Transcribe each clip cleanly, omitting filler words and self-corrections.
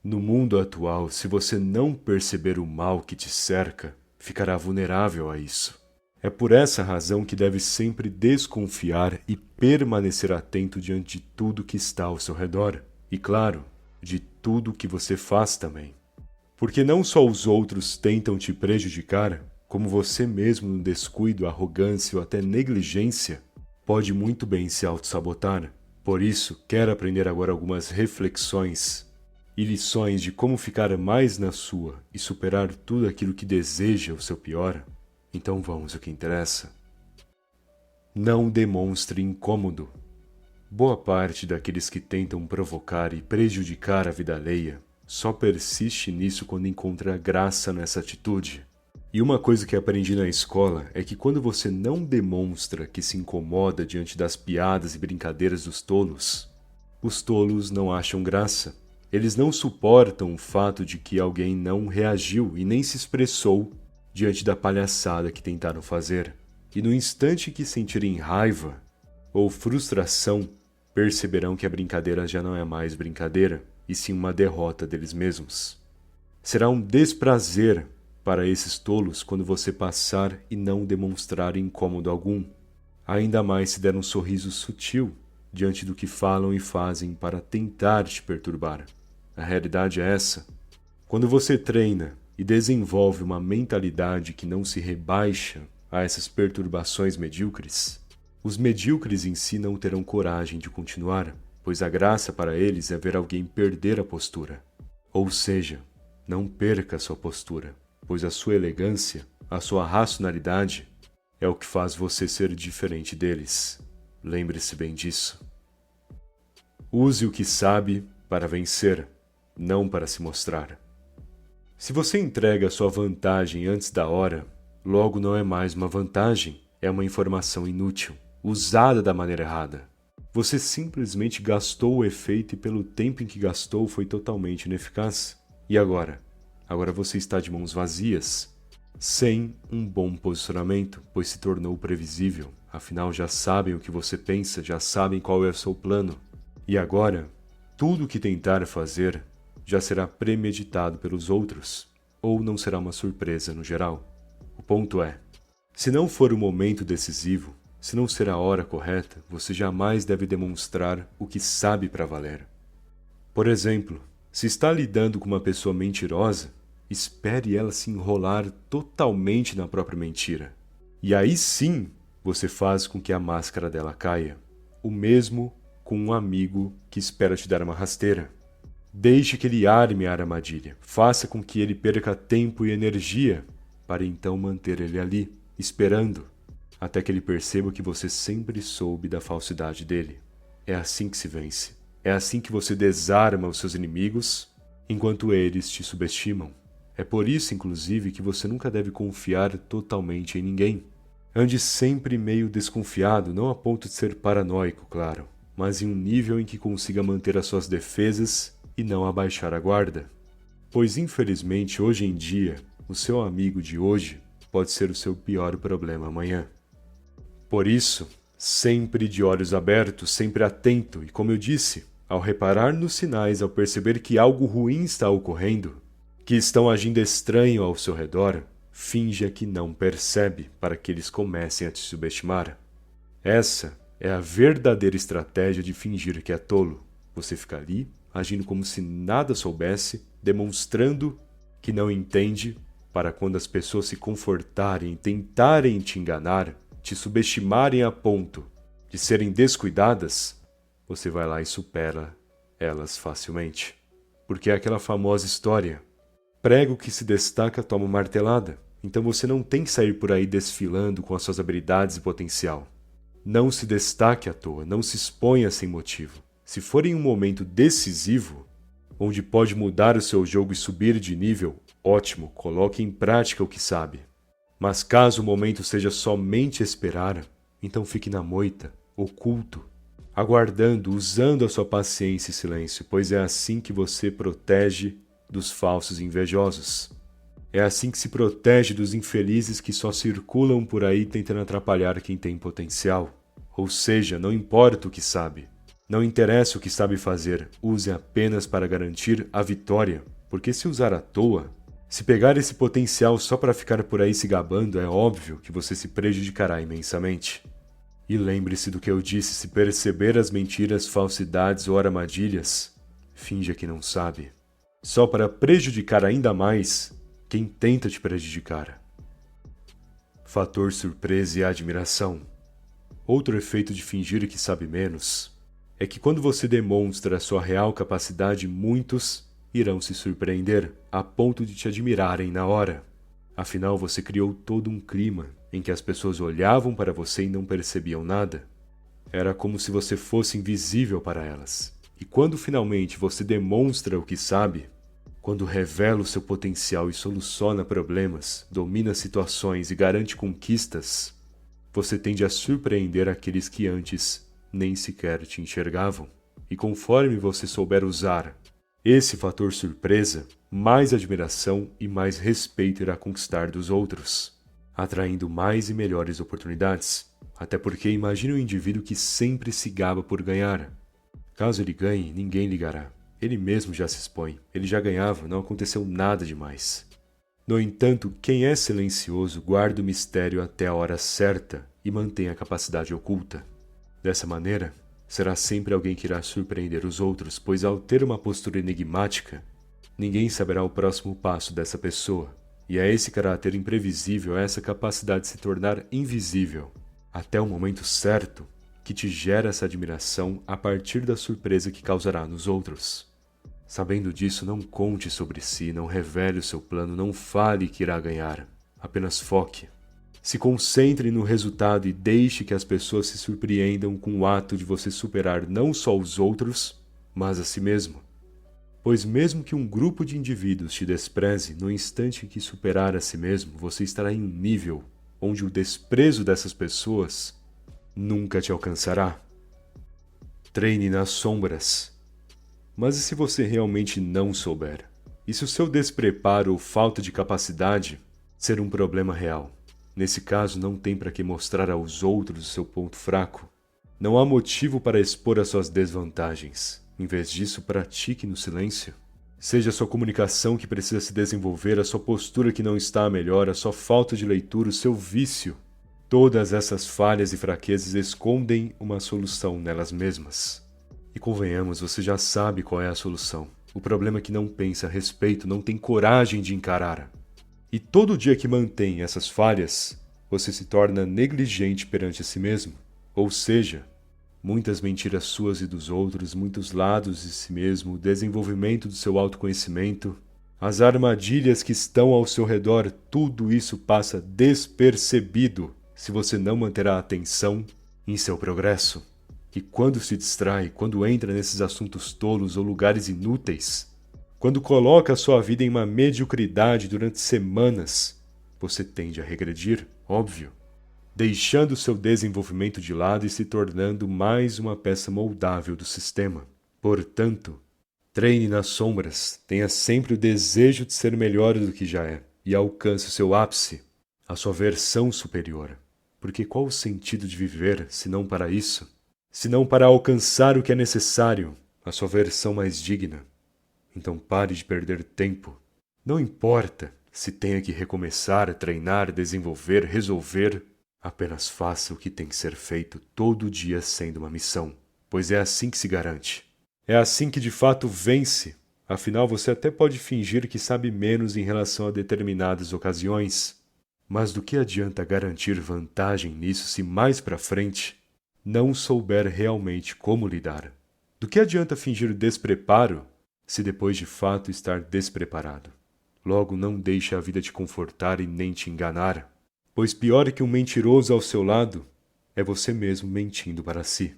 No mundo atual, se você não perceber o mal que te cerca, ficará vulnerável a isso. É por essa razão que deve sempre desconfiar e permanecer atento diante de tudo que está ao seu redor. E claro, de tudo que você faz também. Porque não só os outros tentam te prejudicar, como você mesmo no descuido, arrogância ou até negligência, pode muito bem se auto-sabotar. Por isso, quer aprender agora algumas reflexões e lições de como ficar mais na sua e superar tudo aquilo que deseja o seu pior? Então vamos ao que interessa. Não demonstre incômodo. Boa parte daqueles que tentam provocar e prejudicar a vida alheia só persiste nisso quando encontra graça nessa atitude. E uma coisa que aprendi na escola é que quando você não demonstra que se incomoda diante das piadas e brincadeiras dos tolos, os tolos não acham graça. Eles não suportam o fato de que alguém não reagiu e nem se expressou diante da palhaçada que tentaram fazer. E no instante que sentirem raiva ou frustração, perceberão que a brincadeira já não é mais brincadeira, e sim uma derrota deles mesmos. Será um desprazer para esses tolos quando você passar e não demonstrar incômodo algum, ainda mais se der um sorriso sutil diante do que falam e fazem para tentar te perturbar. A realidade é essa. Quando você treina e desenvolve uma mentalidade que não se rebaixa a essas perturbações medíocres, os medíocres em si não terão coragem de continuar, pois a graça para eles é ver alguém perder a postura. Ou seja, não perca a sua postura, pois a sua elegância, a sua racionalidade, é o que faz você ser diferente deles. Lembre-se bem disso. Use o que sabe para vencer, não para se mostrar. Se você entrega a sua vantagem antes da hora, logo não é mais uma vantagem, é uma informação inútil, usada da maneira errada. Você simplesmente gastou o efeito e pelo tempo em que gastou foi totalmente ineficaz. E agora? Agora você está de mãos vazias, sem um bom posicionamento, pois se tornou previsível. Afinal, já sabem o que você pensa, já sabem qual é o seu plano. E agora, tudo o que tentar fazer já será premeditado pelos outros, ou não será uma surpresa no geral. O ponto é, se não for o momento decisivo, se não ser a hora correta, você jamais deve demonstrar o que sabe para valer. Por exemplo, se está lidando com uma pessoa mentirosa, espere ela se enrolar totalmente na própria mentira. E aí sim, você faz com que a máscara dela caia. O mesmo com um amigo que espera te dar uma rasteira. Deixe que ele arme a armadilha. Faça com que ele perca tempo e energia para então manter ele ali, esperando, até que ele perceba que você sempre soube da falsidade dele. É assim que se vence. É assim que você desarma os seus inimigos, enquanto eles te subestimam. É por isso, inclusive, que você nunca deve confiar totalmente em ninguém. Ande sempre meio desconfiado, não a ponto de ser paranoico, claro, mas em um nível em que consiga manter as suas defesas e não abaixar a guarda. Pois, infelizmente, hoje em dia, o seu amigo de hoje pode ser o seu pior problema amanhã. Por isso, sempre de olhos abertos, sempre atento e, como eu disse, ao reparar nos sinais, ao perceber que algo ruim está ocorrendo, que estão agindo estranho ao seu redor, finja que não percebe para que eles comecem a te subestimar. Essa é a verdadeira estratégia de fingir que é tolo. Você fica ali, agindo como se nada soubesse, demonstrando que não entende, para quando as pessoas se confortarem e tentarem te enganar, te subestimarem a ponto de serem descuidadas, você vai lá e supera elas facilmente. Porque é aquela famosa história: prego que se destaca toma martelada. Então você não tem que sair por aí desfilando com as suas habilidades e potencial. Não se destaque à toa, não se exponha sem motivo. Se for em um momento decisivo, onde pode mudar o seu jogo e subir de nível, ótimo, coloque em prática o que sabe. Mas caso o momento seja somente esperar, então fique na moita, oculto, aguardando, usando a sua paciência e silêncio, pois é assim que você protege dos falsos invejosos. É assim que se protege dos infelizes que só circulam por aí tentando atrapalhar quem tem potencial. Ou seja, não importa o que sabe, Não interessa o que sabe fazer, use apenas para garantir a vitória, porque se usar à toa, se pegar esse potencial só para ficar por aí se gabando, é óbvio que você se prejudicará imensamente. E lembre-se do que eu disse, se perceber as mentiras, falsidades ou armadilhas, finja que não sabe. Só para prejudicar ainda mais quem tenta te prejudicar. Fator surpresa e admiração. Outro efeito de fingir que sabe menos é que quando você demonstra a sua real capacidade, muitos irão se surpreender a ponto de te admirarem na hora. Afinal, você criou todo um clima em que as pessoas olhavam para você e não percebiam nada. Era como se você fosse invisível para elas. E quando finalmente você demonstra o que sabe, quando revela o seu potencial e soluciona problemas, domina situações e garante conquistas, você tende a surpreender aqueles que antes nem sequer te enxergavam. E conforme você souber usar esse fator surpresa, mais admiração e mais respeito irá conquistar dos outros, atraindo mais e melhores oportunidades. Até porque imagine um indivíduo que sempre se gaba por ganhar. Caso ele ganhe, ninguém ligará. Ele mesmo já se expõe. Ele já ganhava, não aconteceu nada demais. No entanto, quem é silencioso guarda o mistério até a hora certa e mantém a capacidade oculta. Dessa maneira, será sempre alguém que irá surpreender os outros, pois ao ter uma postura enigmática, ninguém saberá o próximo passo dessa pessoa. E é esse caráter imprevisível, essa capacidade de se tornar invisível, até o momento certo, que te gera essa admiração a partir da surpresa que causará nos outros. Sabendo disso, não conte sobre si, não revele o seu plano, não fale que irá ganhar. Apenas foque. Se concentre no resultado e deixe que as pessoas se surpreendam com o ato de você superar não só os outros, mas a si mesmo. Pois mesmo que um grupo de indivíduos te despreze, no instante em que superar a si mesmo, você estará em um nível onde o desprezo dessas pessoas nunca te alcançará. Treine nas sombras. Mas e se você realmente não souber? E se o seu despreparo ou falta de capacidade ser um problema real? Nesse caso, não tem para que mostrar aos outros o seu ponto fraco. Não há motivo para expor as suas desvantagens. Em vez disso, pratique no silêncio. Seja a sua comunicação que precisa se desenvolver, a sua postura que não está a melhor, a sua falta de leitura, o seu vício. Todas essas falhas e fraquezas escondem uma solução nelas mesmas. E convenhamos, você já sabe qual é a solução. O problema é que não pensa a respeito, não tem coragem de encarar. E todo dia que mantém essas falhas, você se torna negligente perante a si mesmo. Ou seja, muitas mentiras suas e dos outros, muitos lados de si mesmo, o desenvolvimento do seu autoconhecimento, as armadilhas que estão ao seu redor, tudo isso passa despercebido se você não manter a atenção em seu progresso. E quando se distrai, quando entra nesses assuntos tolos ou lugares inúteis, quando coloca a sua vida em uma mediocridade durante semanas, você tende a regredir, óbvio, deixando seu desenvolvimento de lado e se tornando mais uma peça moldável do sistema. Portanto, treine nas sombras, tenha sempre o desejo de ser melhor do que já é e alcance o seu ápice, a sua versão superior. Porque qual o sentido de viver se não para isso? Se não para alcançar o que é necessário, a sua versão mais digna? Então pare de perder tempo. Não importa se tenha que recomeçar, treinar, desenvolver, resolver. Apenas faça o que tem que ser feito todo dia sendo uma missão. Pois é assim que se garante. É assim que de fato vence. Afinal, você até pode fingir que sabe menos em relação a determinadas ocasiões. Mas do que adianta garantir vantagem nisso se mais pra frente não souber realmente como lidar? Do que adianta fingir despreparo se depois de fato estar despreparado? Logo, não deixe a vida te confortar e nem te enganar, pois pior que um mentiroso ao seu lado é você mesmo mentindo para si.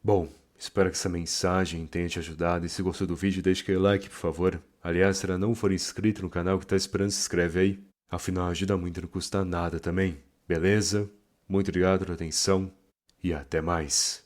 Bom, espero que essa mensagem tenha te ajudado, e se gostou do vídeo, deixe aquele like, por favor. Aliás, se ainda não for inscrito no canal que está esperando, se inscreve aí, afinal ajuda muito e não custa nada também, beleza? Muito obrigado pela atenção e até mais.